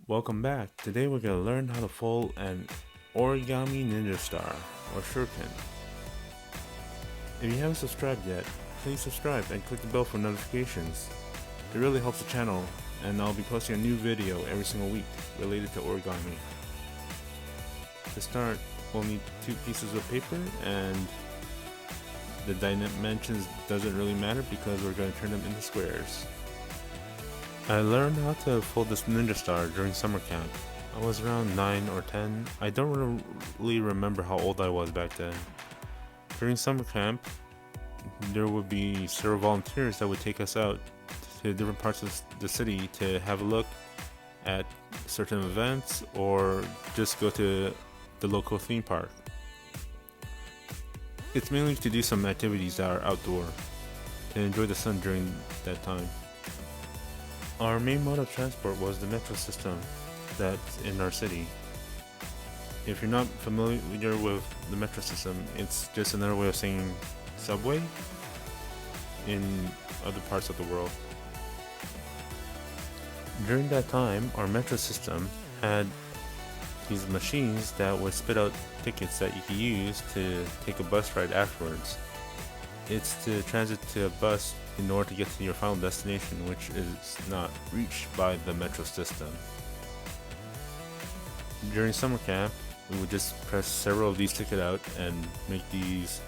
Welcome back. Today we're going to learn how to fold an Origami Ninja Star or Shuriken. If you haven't subscribed yet, please subscribe and click the bell for notifications. It really helps the channel, and I'll be posting a new video every single week related to origami. To start, we'll need 2 pieces of paper, and the dimensions doesn't really matter because we're going to turn them into squares. I learned how to fold this Ninja Star during summer camp. I was around 9 or 10. I don't really remember how old I was back then. During summer camp, there would be several volunteers that would take us out to different parts of the city to have a look at certain events or just go to the local theme park. It's mainly to do some activities that are outdoor, to enjoy the sun during that time. Our main mode of transport was the metro system that's in our city. If you're not familiar with the metro system, it's just another way of saying subway in other parts of the world. During that time, our metro system had these machines that would spit out tickets that you could use to take a bus ride afterwards. It's to transit to a bus in order to get to your final destination, which is not reached by the metro system. During summer camp, we would just press several of these tickets out and make these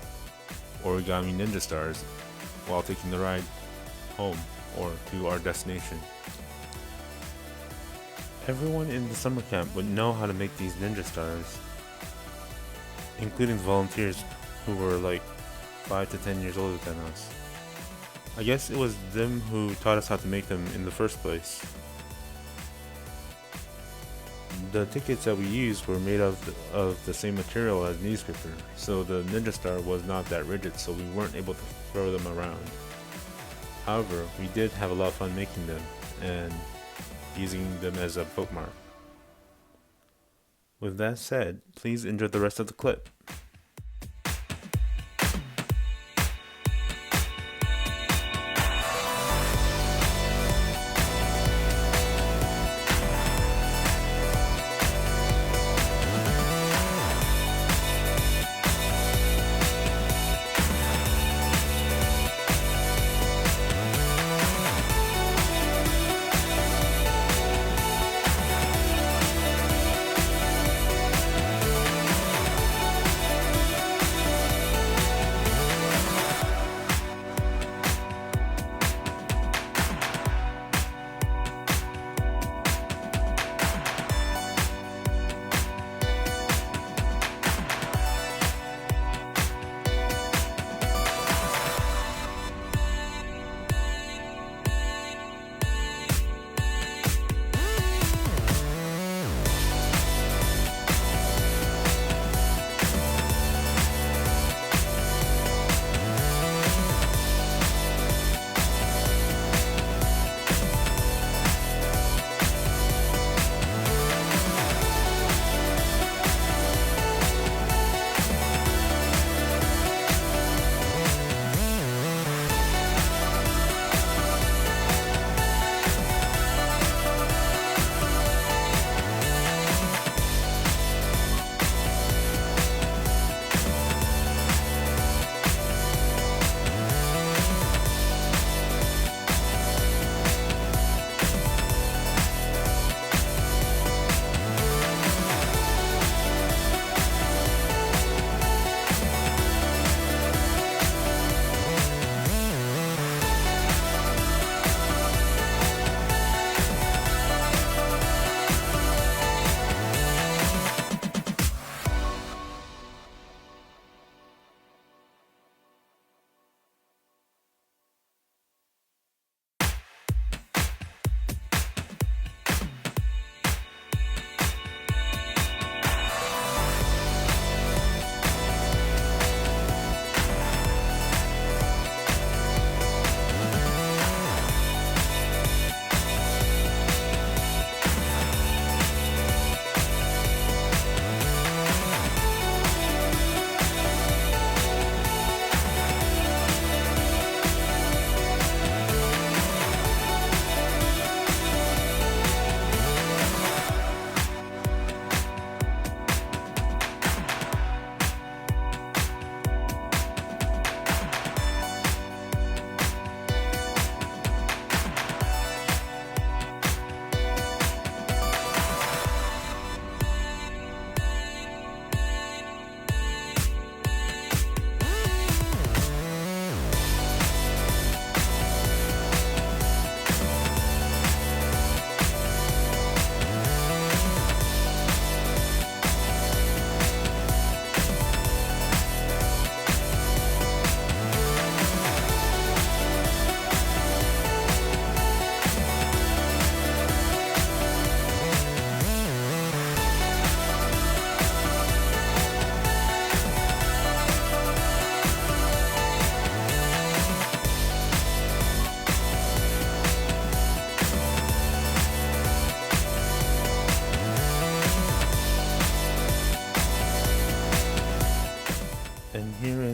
Origami Ninja Stars while taking the ride home or to our destination. Everyone in the summer camp would know how to make these Ninja Stars, including the volunteers who were like 5 to 10 years older than us. I guess it was them who taught us how to make them in the first place. The tickets that we used were made of the same material as newspaper, so the Ninja Star was not that rigid, so we weren't able to throw them around. However, we did have a lot of fun making them and using them as a bookmark. With that said, please enjoy the rest of the clip.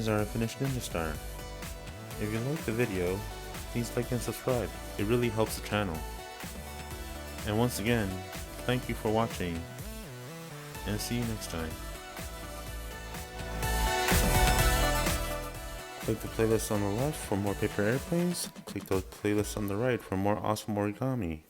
is our finished Ninja Star. If you liked the video, please like and subscribe. It really helps the channel. And once again, thank you for watching, and see you next time. Click the playlist on the left for more paper airplanes. Click the playlist on the right for more awesome origami.